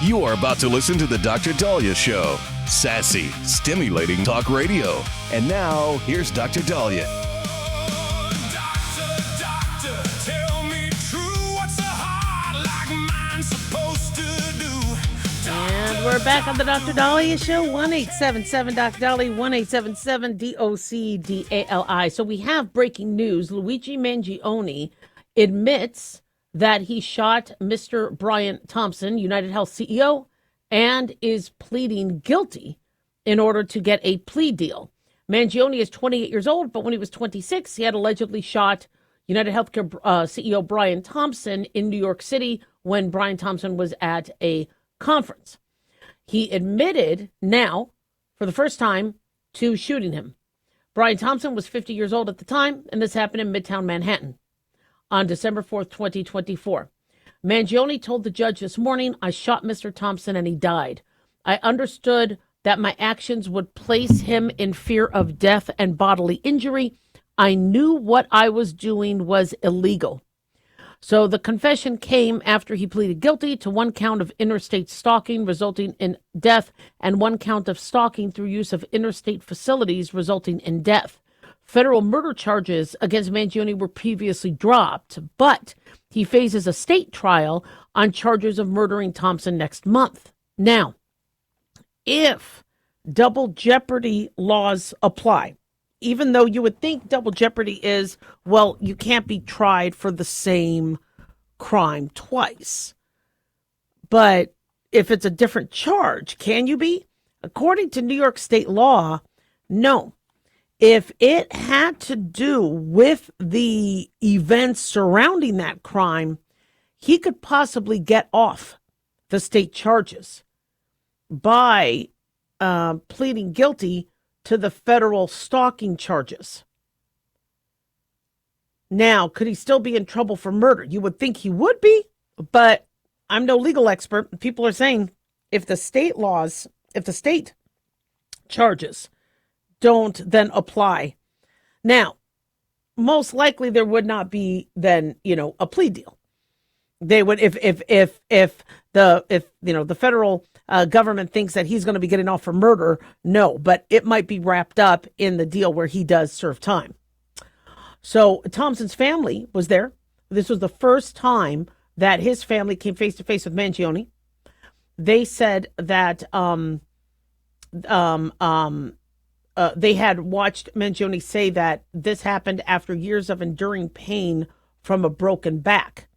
You are about to listen to the Dr. Dahlia Show. Sassy, stimulating talk radio. And now, here's Dr. Dahlia. Doctor, tell me true. What's a heart like mine supposed to do? And we're back on the Dr. Dahlia Show. 1-877 Dr. Dahlia, 1-877 DOCDALI. So we have breaking news. Luigi Mangione admits that he shot Mr. Brian Thompson, United Health CEO, and is pleading guilty in order to get a plea deal. Mangione is 28 years old, but when he was 26, he had allegedly shot United Healthcare CEO Brian Thompson in New York City when Brian Thompson was at a conference. He admitted now, for the first time, to shooting him. Brian Thompson was 50 years old at the time, and this happened in Midtown Manhattan on December 4th, 2024. Mangione told the judge this morning, "I shot Mr. Thompson and he died. I understood that my actions would place him in fear of death and bodily injury. I knew what I was doing was illegal." So the confession came after he pleaded guilty to one count of interstate stalking resulting in death and one count of stalking through use of interstate facilities resulting in death. Federal murder charges against Mangione were previously dropped, but he faces a state trial on charges of murdering Thompson next month. Now, if double jeopardy laws apply, even though you would think double jeopardy is, well, you can't be tried for the same crime twice. But if it's a different charge, can you be? According to New York state law, no. If it had to do with the events surrounding that crime, he could possibly get off the state charges by pleading guilty to the federal stalking charges. Now, could he still be in trouble for murder? You would think he would be, but I'm no legal expert. People are saying if the state charges don't then apply. Now, most likely there would not be then, a plea deal. They would, if the federal government thinks that he's going to be getting off for murder, no, but it might be wrapped up in the deal where he does serve time. So Thompson's family was there. This was the first time that his family came face to face with Mangione. They said that they had watched Mangione say that this happened after years of enduring pain from a broken back.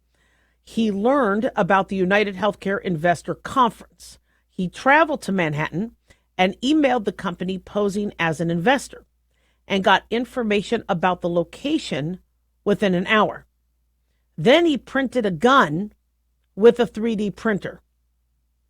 He learned about the United Healthcare Investor Conference. He traveled to Manhattan and emailed the company posing as an investor and got information about the location within an hour. Then he printed a gun with a 3D printer.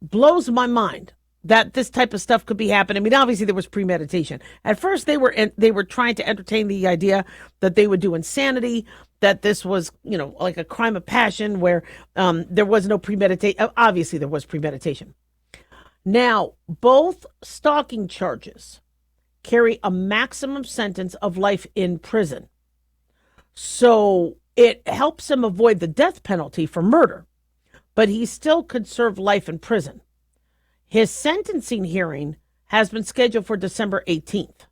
Blows my mind that this type of stuff could be happening. I mean, obviously there was premeditation. At first they were trying to entertain the idea that they would do insanity, that this was, like a crime of passion where there was no premeditation. Obviously there was premeditation. Now, both stalking charges carry a maximum sentence of life in prison. So it helps him avoid the death penalty for murder, but he still could serve life in prison. His sentencing hearing has been scheduled for December 18th.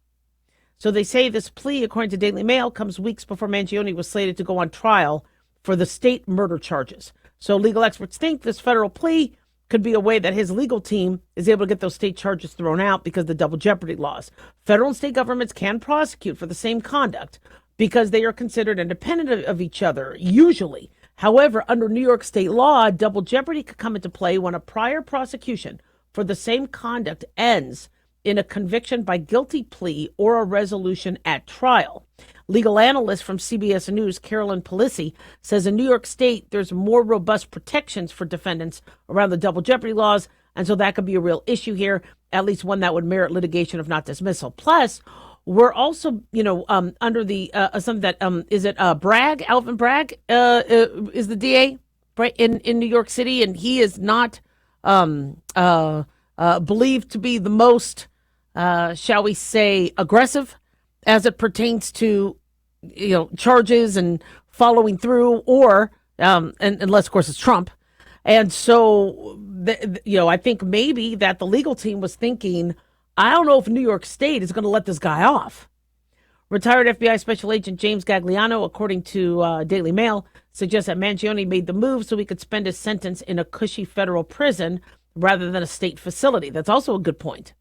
So they say this plea, according to Daily Mail, comes weeks before Mangione was slated to go on trial for the state murder charges. So legal experts think this federal plea could be a way that his legal team is able to get those state charges thrown out because of the double jeopardy laws. Federal and state governments can prosecute for the same conduct because they are considered independent of each other, usually. However, under New York state law, double jeopardy could come into play when a prior prosecution for the same conduct ends in a conviction by guilty plea or a resolution at trial. Legal analyst from CBS News, Carolyn Polisi, says in New York State, there's more robust protections for defendants around the double jeopardy laws. And so that could be a real issue here, at least one that would merit litigation, if not dismissal. Plus, we're also, under the something that is it Bragg, Alvin Bragg is the DA right in New York City, and he is not believed to be the most, shall we say, aggressive as it pertains to, charges and following through, or unless, of course, it's Trump. And so I think maybe that the legal team was thinking, I don't know if New York State is going to let this guy off. Retired FBI Special Agent James Gagliano, according to Daily Mail, suggests that Mangione made the move so he could spend his sentence in a cushy federal prison rather than a state facility. That's also a good point.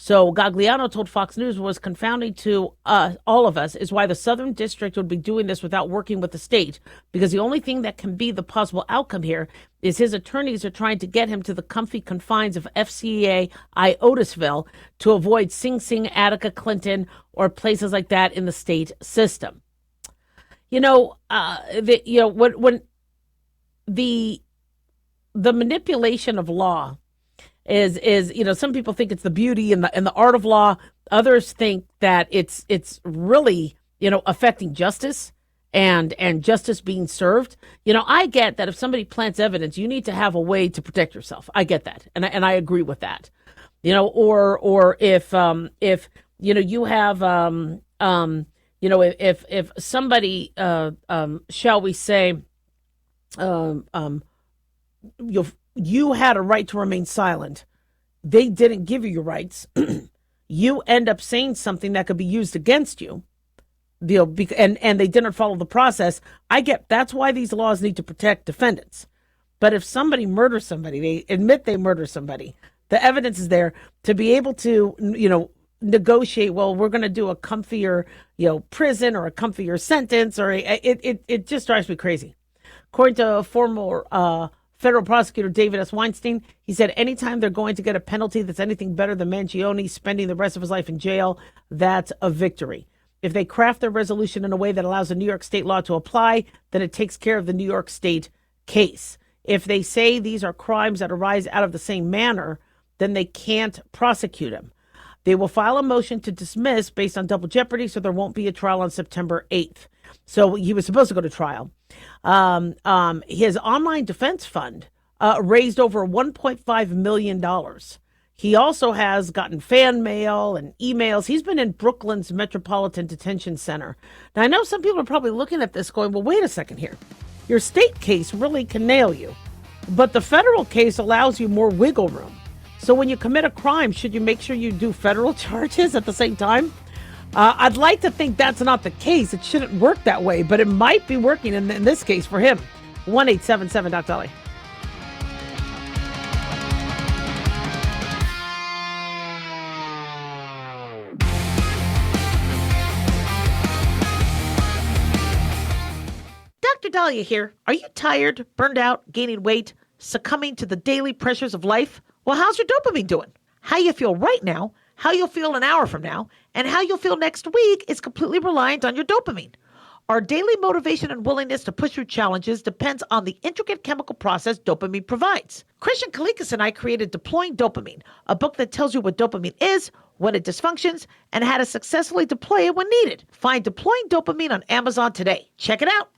So Gagliano told Fox News was confounding to all of us is why the Southern District would be doing this without working with the state, because the only thing that can be the possible outcome here is his attorneys are trying to get him to the comfy confines of FCA Iotasville to avoid Sing Sing, Attica, Clinton, or places like that in the state system. When the manipulation of law is some people think it's the beauty and the art of law. Others think that it's really affecting justice and justice being served. I get that if somebody plants evidence, you need to have a way to protect yourself. I get that, and I agree with that. Or if you have if somebody shall we say you had a right to remain silent. They didn't give you your rights. You end up saying something that could be used against you. And they didn't follow the process. I get that's why these laws need to protect defendants. But if somebody murders somebody, they admit they murder somebody, the evidence is there to be able to, negotiate. Well, we're going to do a comfier, prison or a comfier sentence, or it just drives me crazy. According to former federal prosecutor David S. Weinstein, he said anytime they're going to get a penalty that's anything better than Mangione spending the rest of his life in jail, that's a victory. If they craft their resolution in a way that allows the New York state law to apply, then it takes care of the New York state case. If they say these are crimes that arise out of the same manner, then they can't prosecute him. They will file a motion to dismiss based on double jeopardy, so there won't be a trial on September 8th. So he was supposed to go to trial. His online defense fund raised over $1.5 million. He also has gotten fan mail and emails. He's been in Brooklyn's Metropolitan Detention Center. Now, I know some people are probably looking at this going, well, wait a second here. Your state case really can nail you, but the federal case allows you more wiggle room. So when you commit a crime, should you make sure you do federal charges at the same time? I'd like to think that's not the case. It shouldn't work that way, but it might be working in this case for him. 1-877-Doc-Dolly. Dr. Dahlia here. Are you tired, burned out, gaining weight, succumbing to the daily pressures of life? Well, how's your dopamine doing? How you feel right now, how you'll feel an hour from now, and how you'll feel next week is completely reliant on your dopamine. Our daily motivation and willingness to push through challenges depends on the intricate chemical process dopamine provides. Christian Kalikas and I created Deploying Dopamine, a book that tells you what dopamine is, when it dysfunctions, and how to successfully deploy it when needed. Find Deploying Dopamine on Amazon today. Check it out.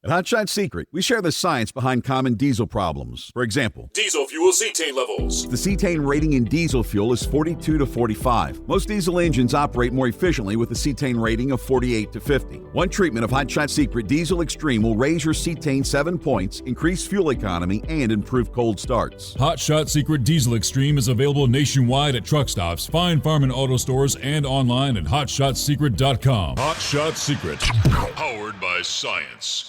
At Hotshot Secret, we share the science behind common diesel problems. For example, Diesel fuel cetane levels. the cetane rating in diesel fuel is 42 to 45. Most diesel engines operate more efficiently with a cetane rating of 48 to 50. One treatment of Hotshot Secret Diesel Extreme will raise your cetane 7 points, increase fuel economy, and improve cold starts. Hot Shot Secret Diesel Extreme is available nationwide at truck stops, fine farm and auto stores, and online at hotshotsecret.com. Hot Shot Secret, powered by science.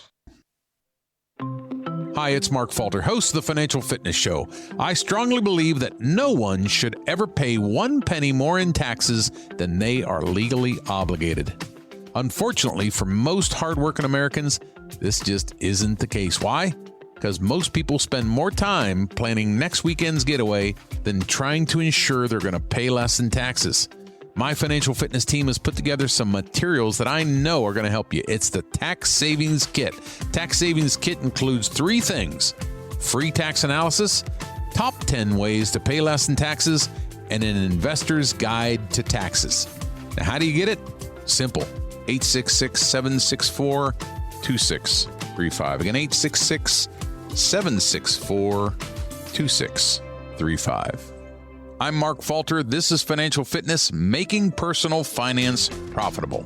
Hi, it's Mark Falter, host of the Financial Fitness Show. I strongly believe that no one should ever pay 1 penny more in taxes than they are legally obligated. Unfortunately, for most hardworking Americans, this just isn't the case. Why? Because most people spend more time planning next weekend's getaway than trying to ensure they're going to pay less in taxes. My financial fitness team has put together some materials that I know are going to help you. It's the Tax Savings Kit. Tax Savings Kit includes 3 things: free tax analysis, top 10 ways to pay less in taxes, and an investor's guide to taxes. Now, how do you get it? Simple. 866-764-2635. Again, 866-764-2635. I'm Mark Falter. This is Financial Fitness, making personal finance profitable.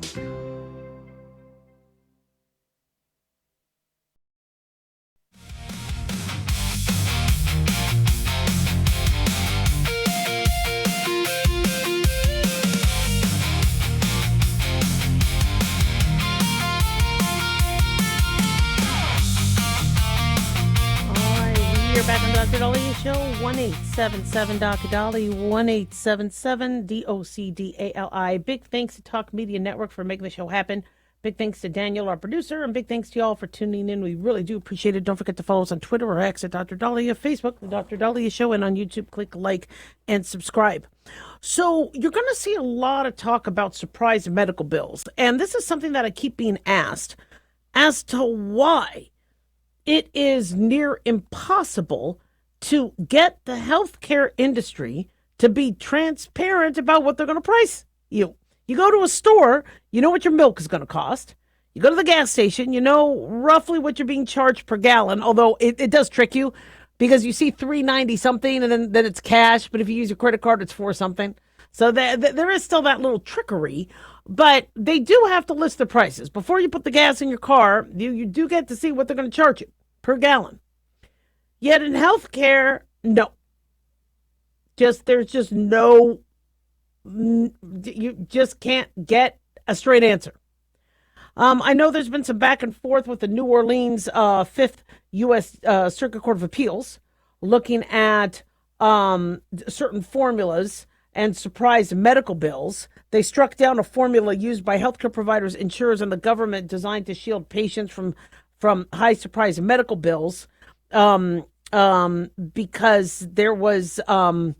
You're back on Dr. Dahlia Show, 1-877 Dr. Dolly, 1-877-DOCDALI. Big thanks to Talk Media Network for making the show happen. Big thanks to Daniel, our producer, and big thanks to y'all for tuning in. We really do appreciate it. Don't forget to follow us on Twitter or X at Dr. Dahlia, Facebook, The Dr. Dahlia Show, and on YouTube, click like and subscribe. So you're going to see a lot of talk about surprise medical bills. And this is something that I keep being asked as to why it is near impossible to get the healthcare industry to be transparent about what they're going to price you. You go to a store, you know what your milk is going to cost. You go to the gas station, you know roughly what you're being charged per gallon, although it does trick you because you see $3.90 something and then it's cash, but if you use your credit card, it's $4 something. So there is still that little trickery, but they do have to list the prices. Before you put the gas in your car, you do get to see what they're going to charge you per gallon. Yet in healthcare, no. There's just no, you just can't get a straight answer. I know there's been some back and forth with the New Orleans 5th U.S. Circuit Court of Appeals looking at certain formulas and surprise medical bills. They struck down a formula used by healthcare providers, insurers, and the government designed to shield patients from high surprise medical bills because there was I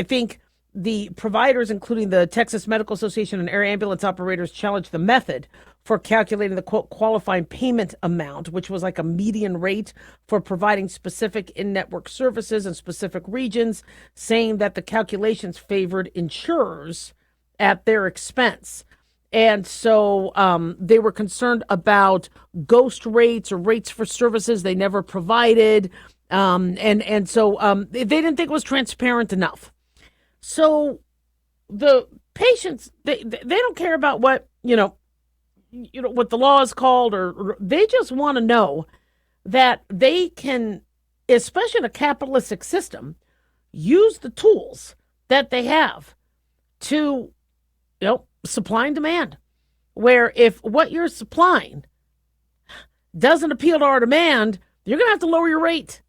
think the providers, including the Texas Medical Association and air ambulance operators, challenged the method for calculating the quote qualifying payment amount, which was like a median rate for providing specific in-network services in specific regions, saying that the calculations favored insurers at their expense. And so they were concerned about ghost rates or rates for services they never provided. And so they didn't think it was transparent enough. So the patients, they don't care about what, what the law is called, or they just want to know that they can, especially in a capitalistic system, use the tools that they have to, supply and demand, where if what you're supplying doesn't appeal to our demand, you're going to have to lower your rate.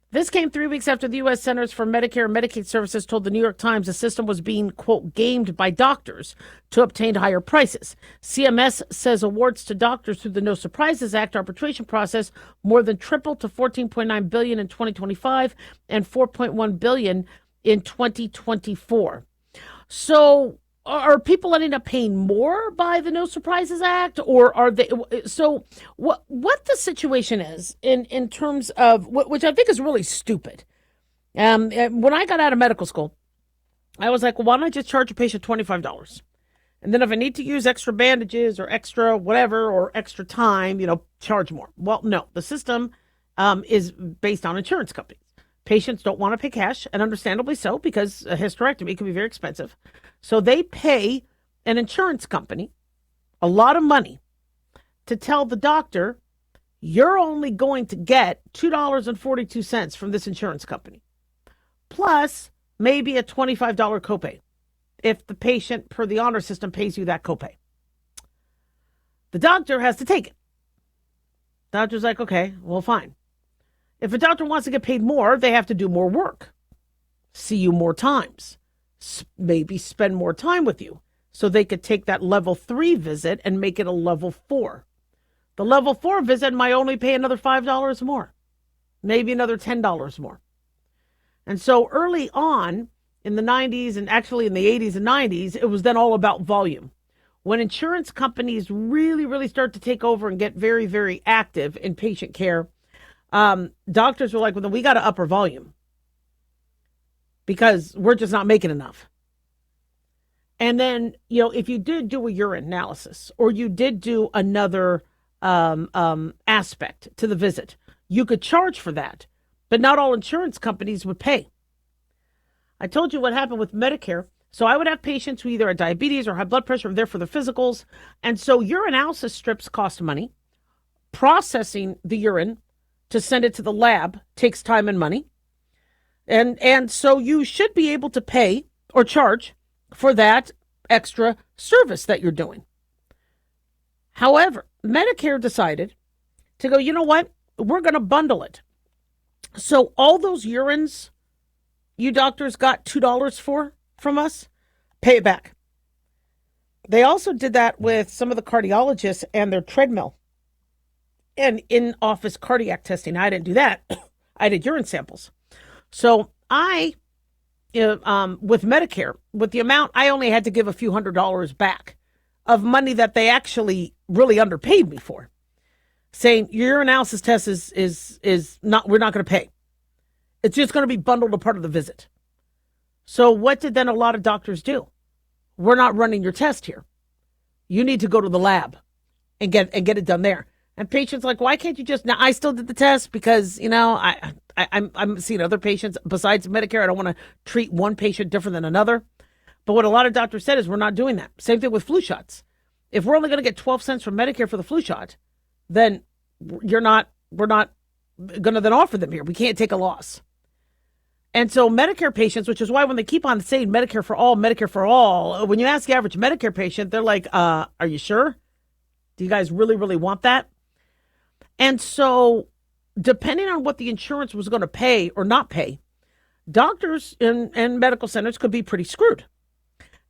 This came 3 weeks after the U.S. Centers for Medicare and Medicaid Services told the New York Times the system was being, quote, gamed by doctors to obtain higher prices. CMS says awards to doctors through the No Surprises Act arbitration process more than tripled to $14.9 billion in 2025 and $4.1 billion in 2024. So are people ending up paying more by the No Surprises Act, or are they? So what the situation is in terms of which I think is really stupid. When I got out of medical school, I was like, well, why don't I just charge a patient $25? And then if I need to use extra bandages or extra whatever or extra time, charge more. Well, no, the system is based on insurance companies. Patients don't want to pay cash, and understandably so, because a hysterectomy can be very expensive. So they pay an insurance company a lot of money to tell the doctor, you're only going to get $2.42 from this insurance company, plus maybe a $25 copay if the patient, per the honor system, pays you that copay. The doctor has to take it. Doctor's like, okay, well, fine. If a doctor wants to get paid more, they have to do more work, see you more times, maybe spend more time with you, so they could take that level 3 visit and make it a level 4. The level 4 visit might only pay another $5 more, maybe another $10 more. And so early on in the 90s, and actually in the 80s and 90s, it was then all about volume. When insurance companies really, really start to take over and get very, very active in patient care, doctors were like, well, then we got to up our volume because we're just not making enough. And then, if you did do a urine analysis or you did do another aspect to the visit, you could charge for that, but not all insurance companies would pay. I told you what happened with Medicare. So I would have patients who either had diabetes or high blood pressure, there for the physicals. And so urinalysis strips cost money. Processing the urine to send it to the lab takes time and money. And so you should be able to pay or charge for that extra service that you're doing. However, Medicare decided to go, you know what? We're going to bundle it. So all those urines you doctors got $2 for from us, pay it back. They also did that with some of the cardiologists and their treadmill and in-office cardiac testing. I didn't do that. I did urine samples. So with Medicare, with the amount, I only had to give a few $100s back of money that they actually really underpaid me for, saying your urinalysis test is not, we're not going to pay. It's just going to be bundled a part of the visit. So what did then a lot of doctors do? We're not running your test here. You need to go to the lab and get it done there. And patients like, why can't you just, now I still did the test because, I'm seeing other patients besides Medicare. I don't want to treat one patient different than another. But what a lot of doctors said is we're not doing that. Same thing with flu shots. If we're only going to get 12 cents from Medicare for the flu shot, then we're not going to then offer them here. We can't take a loss. And so Medicare patients, which is why when they keep on saying Medicare for all, when you ask the average Medicare patient, they're like, are you sure? Do you guys really, really want that? And so depending on what the insurance was going to pay or not pay, doctors and medical centers could be pretty screwed.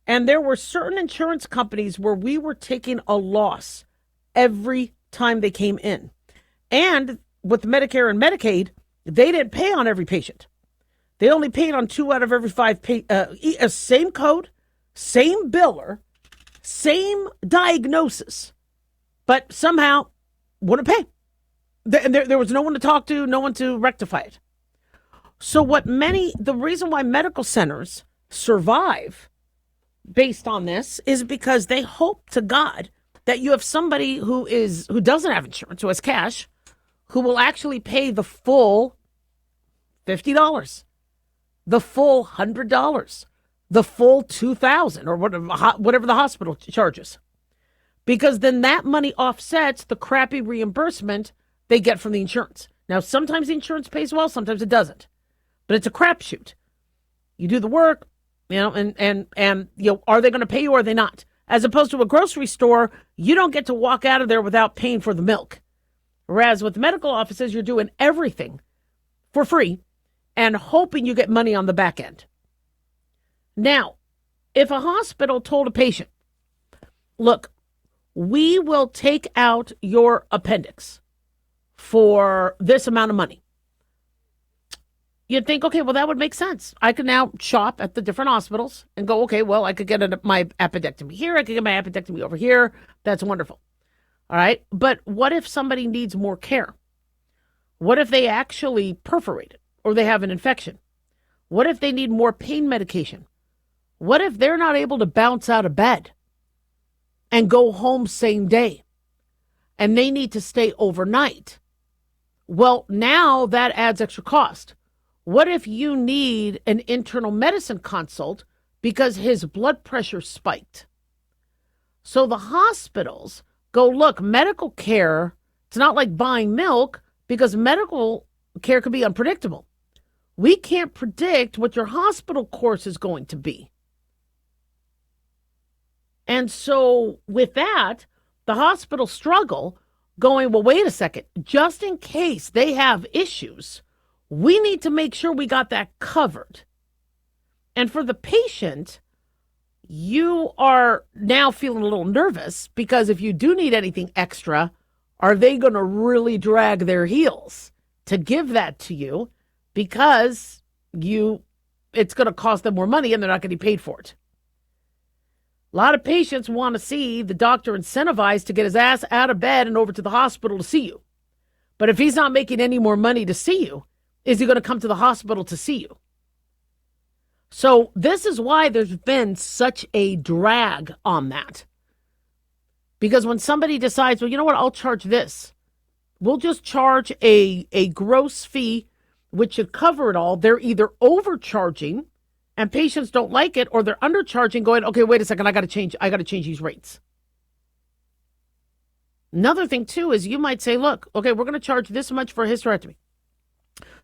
And there were certain insurance companies where we were taking a loss every time they came in. And with Medicare and Medicaid, they didn't pay on every patient. They only paid on 2 out of every 5, same code, same biller, same diagnosis, but somehow wouldn't pay. There was no one to talk to, no one to rectify it. So the reason why medical centers survive based on this is because they hope to God that you have somebody who doesn't have insurance, who has cash, who will actually pay the full $50, the full $100, the full $2,000, or whatever the hospital charges. Because then that money offsets the crappy reimbursement they get from the insurance. Now, sometimes the insurance pays well, sometimes it doesn't. But it's a crapshoot. You do the work, and are they going to pay you or are they not? As opposed to a grocery store, you don't get to walk out of there without paying for the milk. Whereas with medical offices, you're doing everything for free and hoping you get money on the back end. Now, if a hospital told a patient, look, we will take out your appendix for this amount of money, you'd think, okay, well, that would make sense. I could now shop at the different hospitals and go, okay, well, I could get my appendectomy here. I could get my appendectomy over here. That's wonderful. All right. But what if somebody needs more care? What if they actually perforate it or they have an infection? What if they need more pain medication? What if they're not able to bounce out of bed and go home same day and they need to stay overnight? Well, now that adds extra cost. What if you need an internal medicine consult because his blood pressure spiked? So the hospitals go, look, medical care, it's not like buying milk because medical care could be unpredictable. We can't predict what your hospital course is going to be. And so with that, the hospitals struggle going, well, wait a second, just in case they have issues, we need to make sure we got that covered. And for the patient, you are now feeling a little nervous because if you do need anything extra, are they going to really drag their heels to give that to you because it's going to cost them more money and they're not going to be paid for it? A lot of patients want to see the doctor incentivized to get his ass out of bed and over to the hospital to see you. But if he's not making any more money to see you, is he going to come to the hospital to see you? So this is why there's been such a drag on that. Because when somebody decides, well, you know what, I'll charge this. We'll just charge a gross fee, which should cover it all. They're either overcharging and patients don't like it, or they're undercharging going, okay, wait a second, I got to change these rates. Another thing too is you might say, look, okay, we're going to charge this much for a hysterectomy.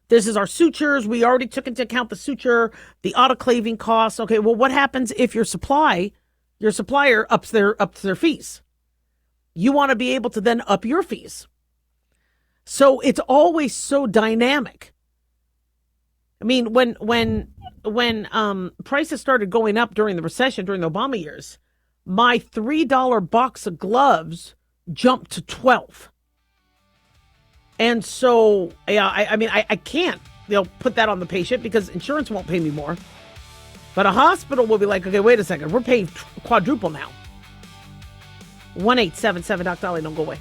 This is our sutures. We already took into account the suture, the autoclaving costs. Okay, well, what happens if your supplier ups their fees? You want to be able to then up your fees. So it's always so dynamic. I mean, when prices started going up during the recession, during the Obama years, my $3 box of gloves jumped to 12. And so, yeah, I can't, put that on the patient because insurance won't pay me more. But a hospital will be like, okay, wait a second, we're paying quadruple now. 1-877-Doc-Dolly, don't go away.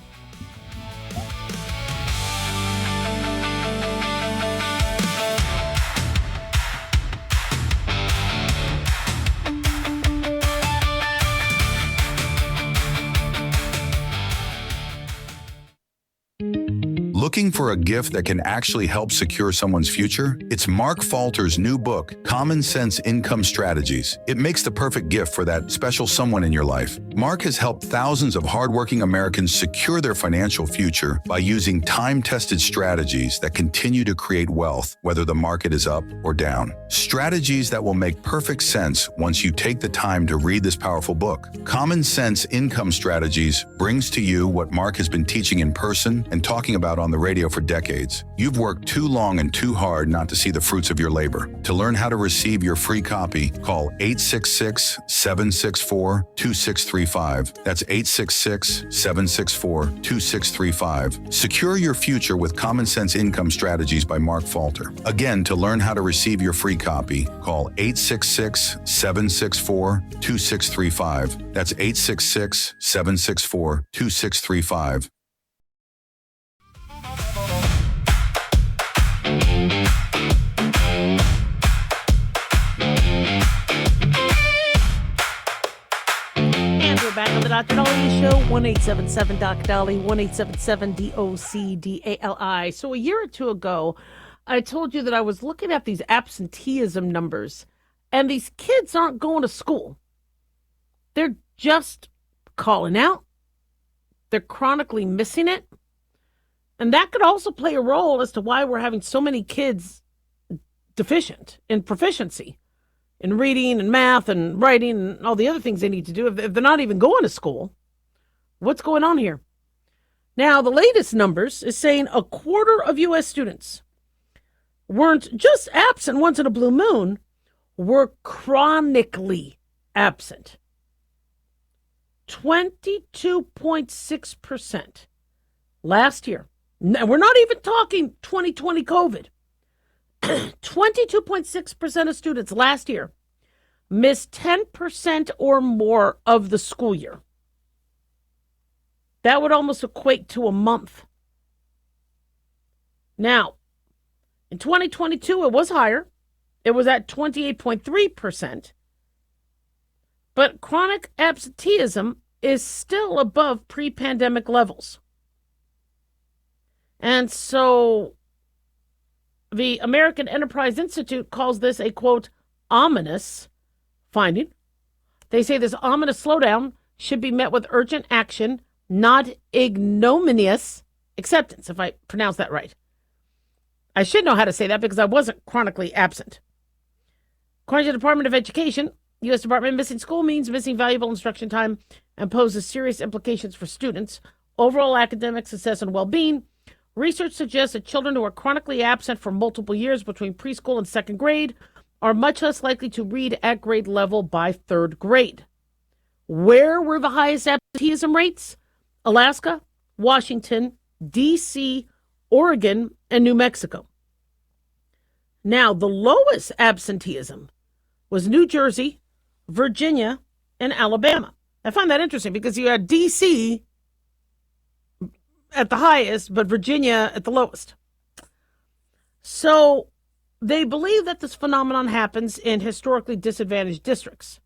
Looking for a gift that can actually help secure someone's future? It's Mark Falter's new book, Common Sense Income Strategies. It makes the perfect gift for that special someone in your life. Mark has helped thousands of hardworking Americans secure their financial future by using time-tested strategies that continue to create wealth, whether the market is up or down. Strategies that will make perfect sense once you take the time to read this powerful book. Common Sense Income Strategies brings to you what Mark has been teaching in person and talking about on the radio for decades. You've worked too long and too hard not to see the fruits of your labor. To learn how to receive your free copy, call 866-764-2635. That's 866-764-2635. Secure your future with Common Sense Income Strategies by Mark Falter. Again, to learn how to receive your free copy, call 866-764-2635. That's 866-764-2635. We're back on the Dr. Dolly Show, 1-877-Doc-Dolly, 1-877-DOC-DALI. So a year or two ago, I told you that I was looking at these absenteeism numbers, and these kids aren't going to school. They're just calling out. They're chronically missing it. And that could also play a role as to why we're having so many kids deficient in proficiency in reading and math and writing and all the other things they need to do. If they're not even going to school, what's going on here? Now, the latest numbers is saying a quarter of U.S. students weren't just absent once in a blue moon, were chronically absent. 22.6% last year. Now, we're not even talking 2020 COVID. 22.6% of students last year missed 10% or more of the school year. That would almost equate to a month. Now, in 2022, it was higher. It was at 28.3%. But chronic absenteeism is still above pre-pandemic levels. And so the American Enterprise Institute calls this a, quote, ominous finding. They say this ominous slowdown should be met with urgent action, not ignominious acceptance, if I pronounce that right. I should know how to say that because I wasn't chronically absent. According to the Department of Education, U.S. Department, missing school means missing valuable instruction time and poses serious implications for students' overall academic success and well-being. Research suggests that children who are chronically absent for multiple years between preschool and second grade are much less likely to read at grade level by third grade. Where were the highest absenteeism rates? Alaska, Washington, D.C., Oregon, and New Mexico. Now, the lowest absenteeism was New Jersey, Virginia, and Alabama. I find that interesting because you had D.C. at the highest, but Virginia at the lowest. So they believe that this phenomenon happens in historically disadvantaged districts.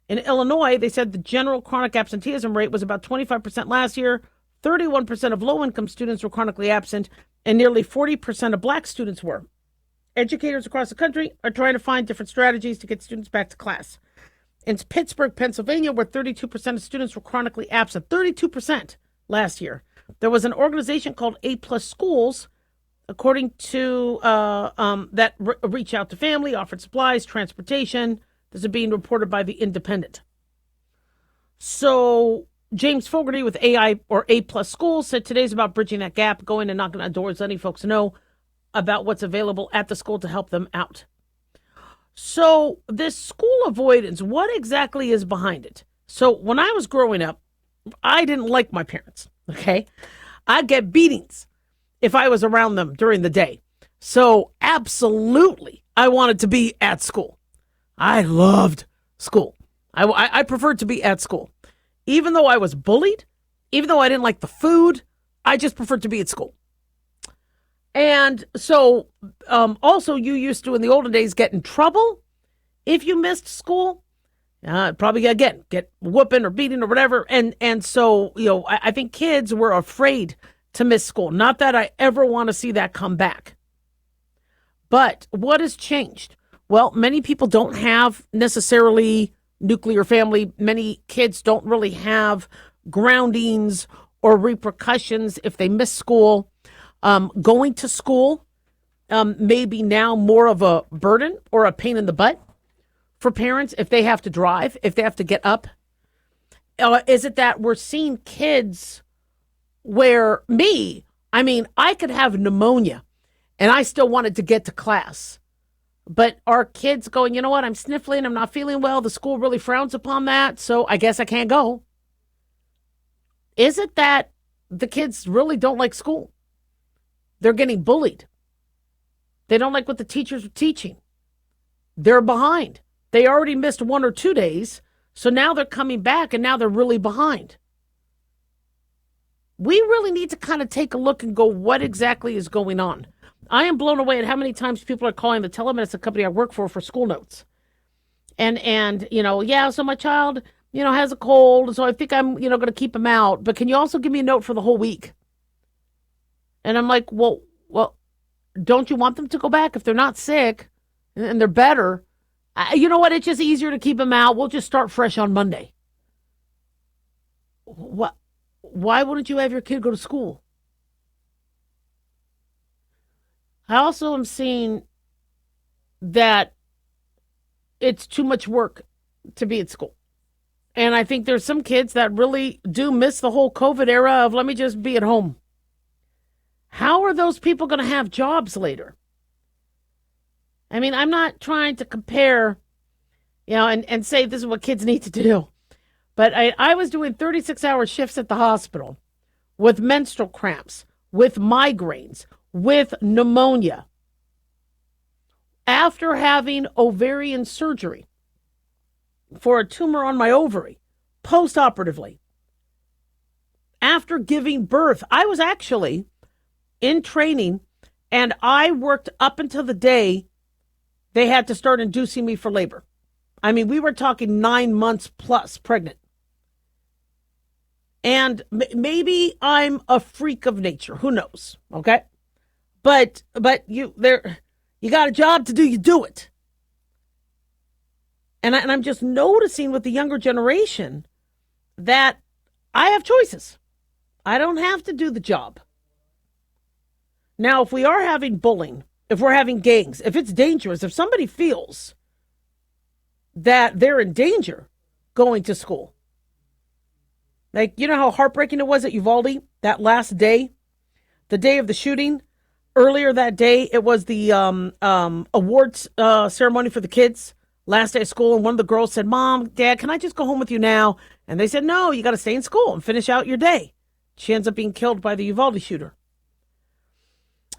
In Illinois, they said the general chronic absenteeism rate was about 25% last year. 31% of low-income students were chronically absent, and nearly 40% of black students were. Educators across the country are trying to find different strategies to get students back to class. In Pittsburgh, Pennsylvania, where 32% of students were chronically absent, 32% last year, there was an organization called A+ Schools, according to that reach out to family, offered supplies, transportation. This is being reported by The Independent. So James Fogarty with AI or A Plus Schools said today's about bridging that gap, going and knocking on doors, letting folks know about what's available at the school to help them out. So this school avoidance, what exactly is behind it? So when I was growing up, I didn't like my parents, okay? I'd get beatings if I was around them during the day. So absolutely, I wanted to be at school. I loved school. I preferred to be at school. Even though I was bullied, even though I didn't like the food, I just preferred to be at school. And so also you used to, in the olden days, get in trouble if you missed school. Probably, again, get whooping or beating or whatever. And so, I think kids were afraid to miss school. Not that I ever want to see that come back. But what has changed? Well, many people don't have necessarily nuclear family. Many kids don't really have groundings or repercussions if they miss school. Going to school may be now more of a burden or a pain in the butt for parents if they have to drive, if they have to get up. Is it that we're seeing kids where I could have pneumonia and I still wanted to get to class. But are kids going, you know what, I'm sniffling, I'm not feeling well, the school really frowns upon that, so I guess I can't go? Is it that the kids really don't like school? They're getting bullied. They don't like what the teachers are teaching. They're behind. They already missed 1 or 2 days, so now they're coming back and now they're really behind. We really need to kind of take a look and go, what exactly is going on? I am blown away at how many times people are calling the telemedicine company I work for school notes. And so my child, has a cold, so I think I'm, going to keep him out. But can you also give me a note for the whole week? And I'm like, well, don't you want them to go back if they're not sick and they're better? You know what? It's just easier to keep them out. We'll just start fresh on Monday. What? Why wouldn't you have your kid go to school? I also am seeing that it's too much work to be at school. And I think there's some kids that really do miss the whole COVID era of let me just be at home. How are those people going to have jobs later? I mean, I'm not trying to compare, and say this is what kids need to do. But I was doing 36-hour shifts at the hospital with menstrual cramps, with migraines, with pneumonia, after having ovarian surgery for a tumor on my ovary, post-operatively, after giving birth. I was actually in training, and I worked up until the day they had to start inducing me for labor. I mean, we were talking 9 months plus pregnant. And maybe I'm a freak of nature. Who knows? Okay. But you got a job to do, you do it. And I'm just noticing with the younger generation that I have choices. I don't have to do the job. Now, if we are having bullying, if we're having gangs, if it's dangerous, if somebody feels that they're in danger going to school, like, you know how heartbreaking it was at Uvalde that last day, the day of the shooting? Earlier that day, it was the awards ceremony for the kids, last day of school. And one of the girls said, Mom, Dad, can I just go home with you now? And they said, no, you got to stay in school and finish out your day. She ends up being killed by the Uvalde shooter.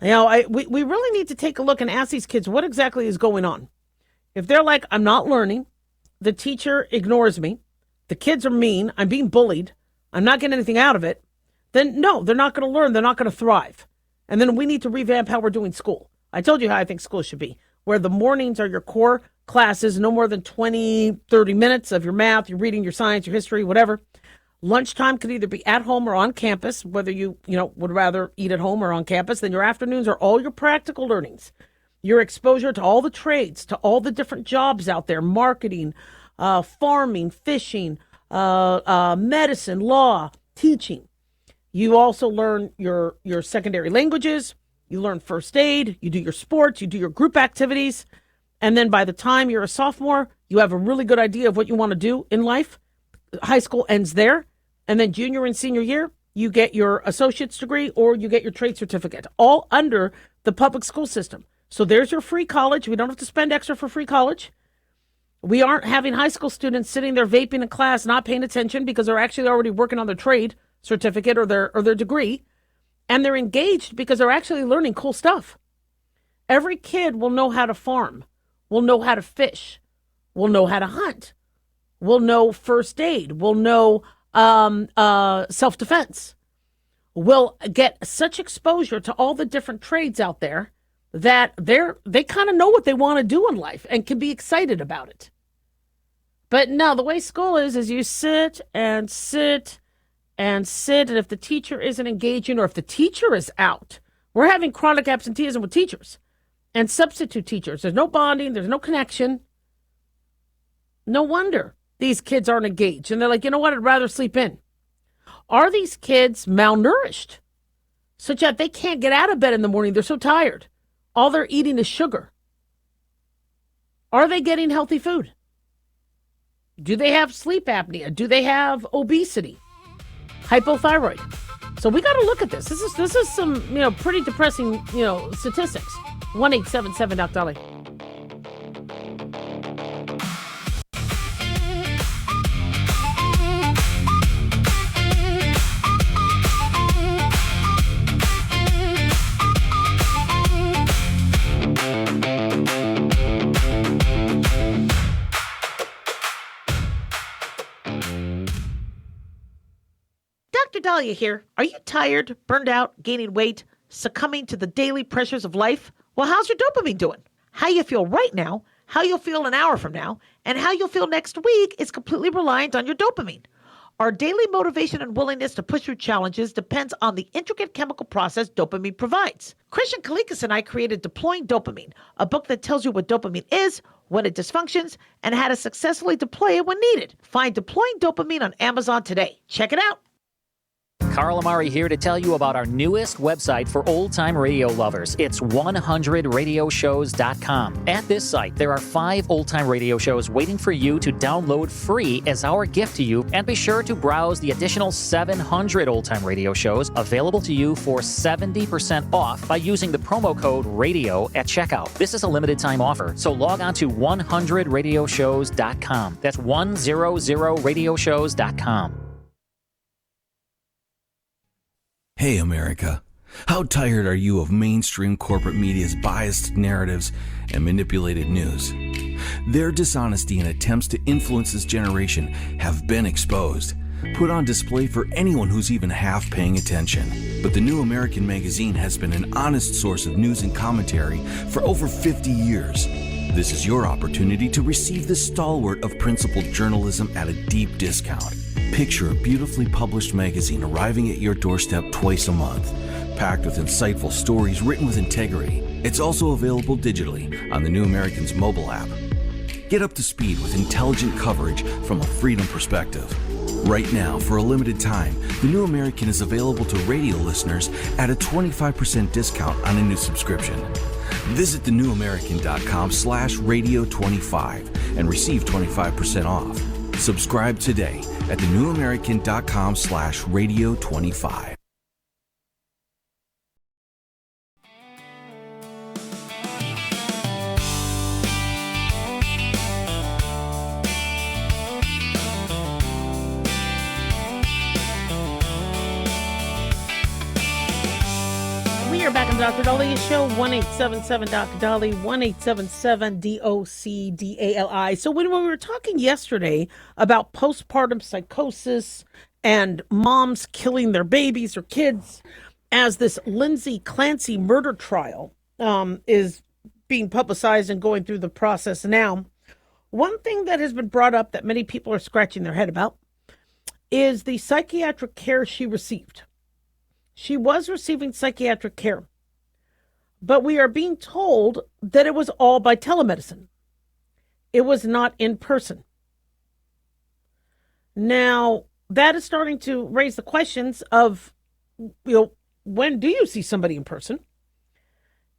We really need to take a look and ask these kids what exactly is going on. If they're like, I'm not learning, the teacher ignores me, the kids are mean, I'm being bullied, I'm not getting anything out of it, then no, they're not going to learn, they're not going to thrive. And then we need to revamp how we're doing school. I told you how I think school should be, where the mornings are your core classes, no more than 20, 30 minutes of your math, your reading, your science, your history, whatever. Lunchtime could either be at home or on campus, whether you would rather eat at home or on campus. Then your afternoons are all your practical learnings, your exposure to all the trades, to all the different jobs out there, marketing, farming, fishing, medicine, law, teaching. You also learn your secondary languages, you learn first aid, you do your sports, you do your group activities. And then by the time you're a sophomore, you have a really good idea of what you want to do in life. High school ends there. And then junior and senior year, you get your associate's degree or you get your trade certificate, all under the public school system. So there's your free college. We don't have to spend extra for free college. We aren't having high school students sitting there vaping in class, not paying attention because they're actually already working on their trade certificate or their degree. And they're engaged because they're actually learning cool stuff. Every kid will know how to farm, will know how to fish, will know how to hunt, will know first aid, will know self-defense, will get such exposure to all the different trades out there that they kind of know what they want to do in life and can be excited about it. But no, the way school is you sit and sit and sit, and if the teacher isn't engaging or if the teacher is out, we're having chronic absenteeism with teachers and substitute teachers. There's no bonding, there's no connection. No wonder these kids aren't engaged. And they're like, you know what, I'd rather sleep in. Are these kids malnourished such that they can't get out of bed in the morning? They're so tired. All they're eating is sugar. Are they getting healthy food? Do they have sleep apnea? Do they have obesity? Hypothyroid? So we got to look at this. This is some, pretty depressing, statistics. 1-877-DOC-DOLLY. Dr. Dahlia here. Are you tired, burned out, gaining weight, succumbing to the daily pressures of life? Well, how's your dopamine doing? How you feel right now, how you'll feel an hour from now, and how you'll feel next week is completely reliant on your dopamine. Our daily motivation and willingness to push through challenges depends on the intricate chemical process dopamine provides. Christian Kalikas and I created Deploying Dopamine, a book that tells you what dopamine is, when it dysfunctions, and how to successfully deploy it when needed. Find Deploying Dopamine on Amazon today. Check it out. Carl Amari here to tell you about our newest website for old-time radio lovers. It's 100radioshows.com. At this site, there are 5 old-time radio shows waiting for you to download free as our gift to you, and be sure to browse the additional 700 old-time radio shows available to you for 70% off by using the promo code RADIO at checkout. This is a limited-time offer, so log on to 100radioshows.com. That's 100radioshows.com. Hey, America. How tired are you of mainstream corporate media's biased narratives and manipulated news? Their dishonesty and attempts to influence this generation have been exposed, put on display for anyone who's even half paying attention. But the New American Magazine has been an honest source of news and commentary for over 50 years. This is your opportunity to receive the stalwart of principled journalism at a deep discount. Picture a beautifully published magazine arriving at your doorstep twice a month, packed with insightful stories written with integrity. It's also available digitally on the New American's mobile app. Get up to speed with intelligent coverage from a freedom perspective. Right now, for a limited time, the New American is available to radio listeners at a 25% discount on a new subscription. Visit thenewamerican.com/radio25 and receive 25% off. Subscribe today at thenewamerican.com/radio25. We are back on Dr. Dahlia Show, 1-877-Dr. 1-877-DOC-DALI. So when we were talking yesterday about postpartum psychosis and moms killing their babies or kids, as this Lindsay Clancy murder trial is being publicized and going through the process now, one thing that has been brought up that many people are scratching their head about is the psychiatric care she received. She was receiving psychiatric care, but we are being told that it was all by telemedicine. It was not in person. Now, that is starting to raise the questions of, when do you see somebody in person?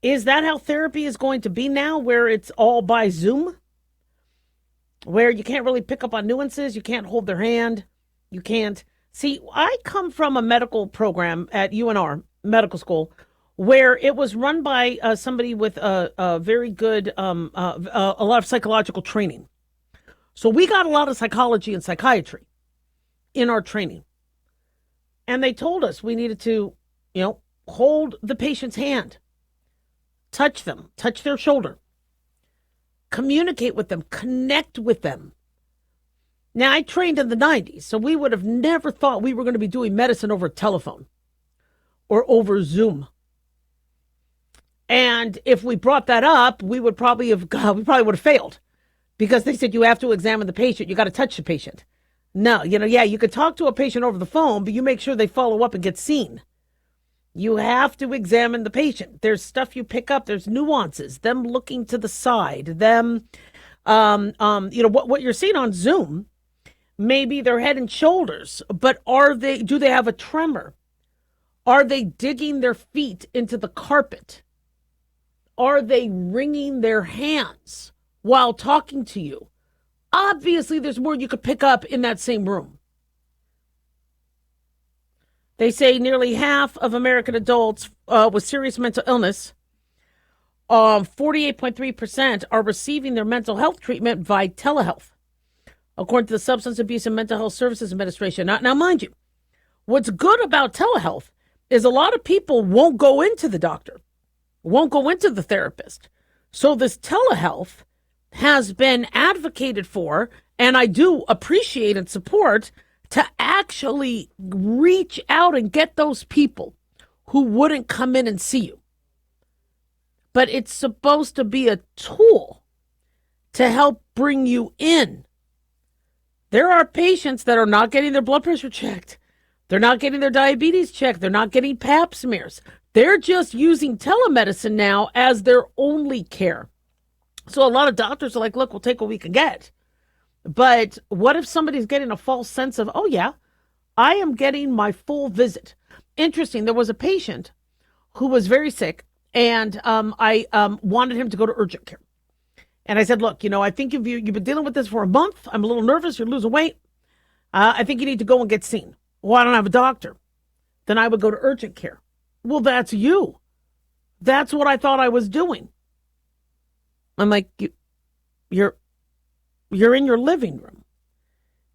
Is that how therapy is going to be now, where it's all by Zoom? Where you can't really pick up on nuances, you can't hold their hand, you can't See, I come from a medical program at UNR Medical School where it was run by somebody with a very good, a lot of psychological training. So we got a lot of psychology and psychiatry in our training. And they told us we needed to, hold the patient's hand, touch them, touch their shoulder, communicate with them, connect with them. Now, I trained in the 90s, so we would have never thought we were going to be doing medicine over telephone or over Zoom. And if we brought that up, we would probably would have failed because they said you have to examine the patient. You got to touch the patient. No, you could talk to a patient over the phone, but you make sure they follow up and get seen. You have to examine the patient. There's stuff you pick up. There's nuances, them looking to the side, them, what you're seeing on Zoom. Maybe they're head and shoulders, but do they have a tremor? Are they digging their feet into the carpet? Are they wringing their hands while talking to you? Obviously, there's more you could pick up in that same room. They say nearly half of American adults with serious mental illness, 48.3% are receiving their mental health treatment via telehealth, according to the Substance Abuse and Mental Health Services Administration. Now, mind you, what's good about telehealth is a lot of people won't go into the doctor, won't go into the therapist. So this telehealth has been advocated for, and I do appreciate and support, to actually reach out and get those people who wouldn't come in and see you. But it's supposed to be a tool to help bring you in. There are patients that are not getting their blood pressure checked. They're not getting their diabetes checked. They're not getting pap smears. They're just using telemedicine now as their only care. So a lot of doctors are like, look, we'll take what we can get. But what if somebody's getting a false sense of, oh, yeah, I am getting my full visit? Interesting. There was a patient who was very sick, and I wanted him to go to urgent care. And I said, look, I think you've been dealing with this for a month. I'm a little nervous. You're losing weight. I think you need to go and get seen. Well, I don't have a doctor. Then I would go to urgent care. Well, that's you. That's what I thought I was doing. I'm like, you're in your living room.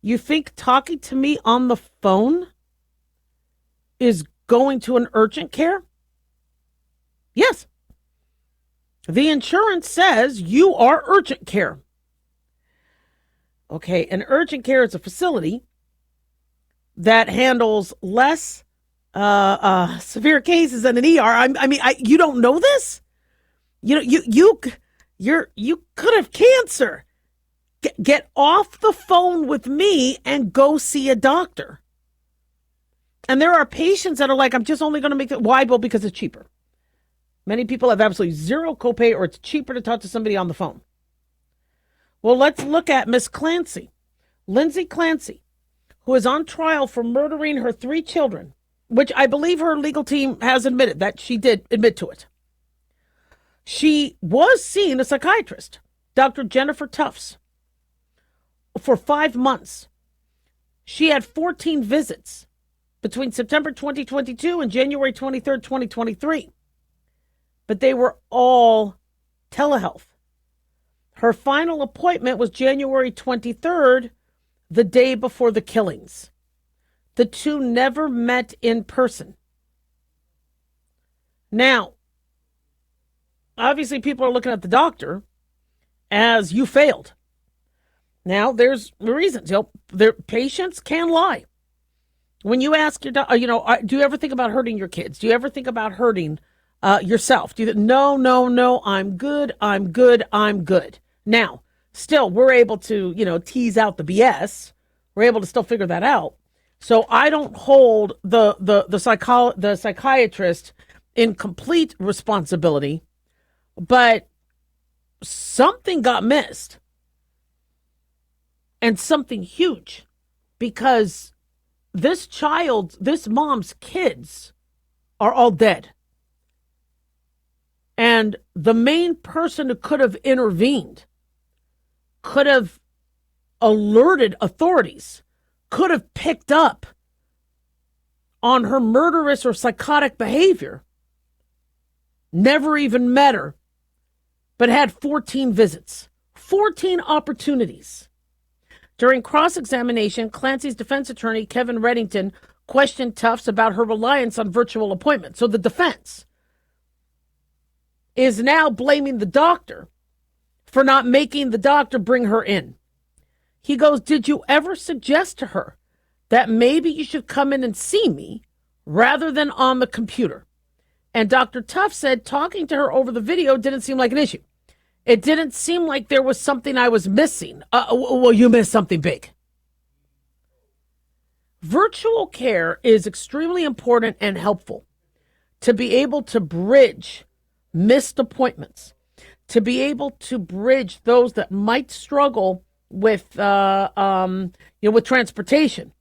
You think talking to me on the phone is going to an urgent care? Yes. The insurance says you are urgent care. Okay, an urgent care is a facility that handles less severe cases than an ER. You don't know this? You could have cancer. Get off the phone with me and go see a doctor. And there are patients that are like, I'm just only going to make it. Why? Well, because it's cheaper. Many people have absolutely zero copay, or it's cheaper to talk to somebody on the phone. Well, let's look at Miss Clancy, Lindsay Clancy, who is on trial for murdering her 3 children, which I believe her legal team has admitted that she did admit to it. She was seeing a psychiatrist, Dr. Jennifer Tufts, for 5 months. She had 14 visits between September 2022 and January 23rd, 2023. But they were all telehealth. Her final appointment was January 23rd, the day before the killings. The two never met in person. Now, obviously people are looking at the doctor as you failed. Now, there's reasons. Their patients can lie. When you ask your doctor, do you ever think about hurting your kids? Do you ever think about hurting yourself? No, I'm good. Now, still, we're able to, tease out the BS. We're able to still figure that out. So I don't hold the psychiatrist in complete responsibility, but something got missed. And something huge, because this mom's kids are all dead. And the main person who could have intervened, could have alerted authorities, could have picked up on her murderous or psychotic behavior. Never even met her, but had 14 visits, 14 opportunities. During cross-examination, Clancy's defense attorney, Kevin Reddington, questioned Tufts about her reliance on virtual appointments. So the defense is now blaming the doctor for not making the doctor bring her in. He goes, did you ever suggest to her that maybe you should come in and see me rather than on the computer? And Dr. Tufts said talking to her over the video didn't seem like an issue. It didn't seem like there was something I was missing. Well, you missed something big. Virtual care is extremely important and helpful to be able to bridge missed appointments, to be able to bridge those that might struggle with, with transportation.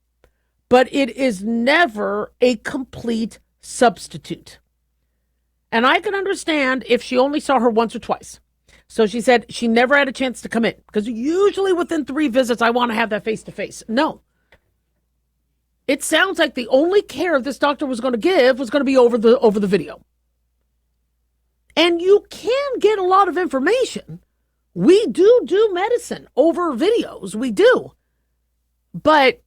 But it is never a complete substitute. And I can understand if she only saw her once or twice. So she said she never had a chance to come in, because usually within 3 visits, I want to have that face-to-face. No. It sounds like the only care this doctor was going to give was going to be over the video. And you can get a lot of information. We do medicine over videos. We do. But,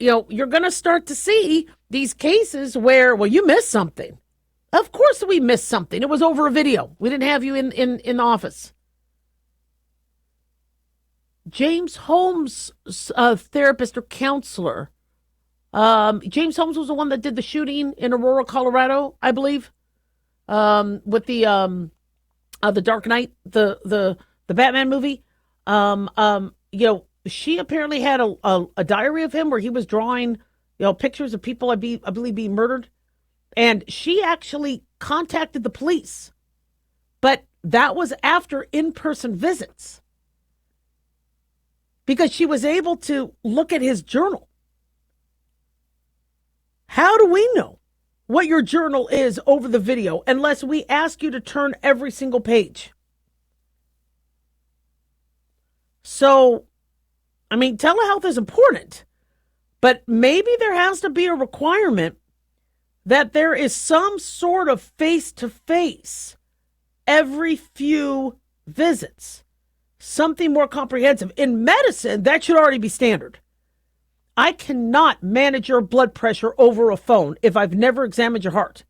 you're going to start to see these cases where, well, you missed something. Of course we missed something. It was over a video. We didn't have you in the office. James Holmes, therapist or counselor. James Holmes was the one that did the shooting in Aurora, Colorado, I believe. With the Dark Knight, the Batman movie. She apparently had a diary of him where he was drawing, pictures of people I believe being murdered. And she actually contacted the police. But that was after in-person visits. Because she was able to look at his journal. How do we know what your journal is over the video unless we ask you to turn every single page? So, telehealth is important. But maybe there has to be a requirement that there is some sort of face-to-face every few visits. Something more comprehensive. In medicine, that should already be standard. I cannot manage your blood pressure over a phone if I've never examined your heart.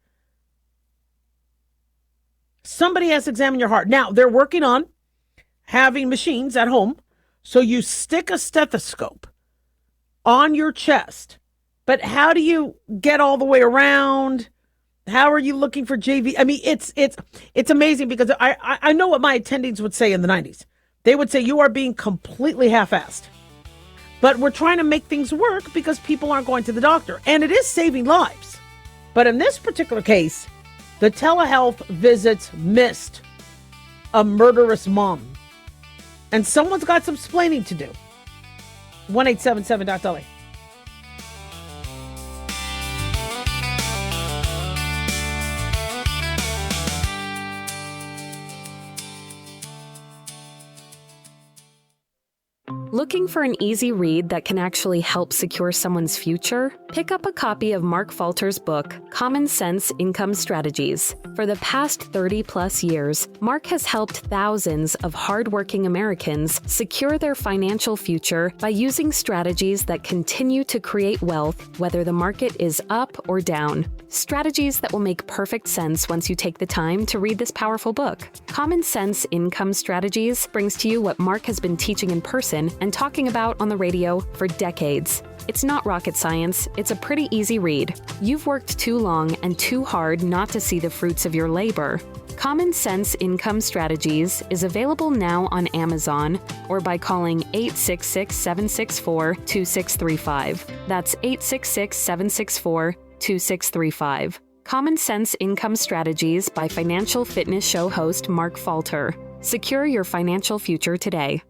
Somebody has to examine your heart. Now, they're working on having machines at home, so you stick a stethoscope on your chest. But how do you get all the way around? How are you looking for JV? It's amazing, because I know what my attendings would say in the 90s. They would say, you are being completely half-assed. But we're trying to make things work because people aren't going to the doctor. And it is saving lives. But in this particular case, the telehealth visits missed a murderous mom. And someone's got some explaining to do. 1-877-DOC-LA. Looking for an easy read that can actually help secure someone's future? Pick up a copy of Mark Falter's book, Common Sense Income Strategies. For the past 30-plus years, Mark has helped thousands of hardworking Americans secure their financial future by using strategies that continue to create wealth, whether the market is up or down. Strategies that will make perfect sense once you take the time to read this powerful book. Common Sense Income Strategies brings to you what Mark has been teaching in person and talking about on the radio for decades. It's not rocket science, it's a pretty easy read. You've worked too long and too hard not to see the fruits of your labor. Common Sense Income Strategies is available now on Amazon or by calling 866-764-2635. That's 866-764-2635. Common Sense Income Strategies by Financial Fitness Show host Mark Falter. Secure your financial future today.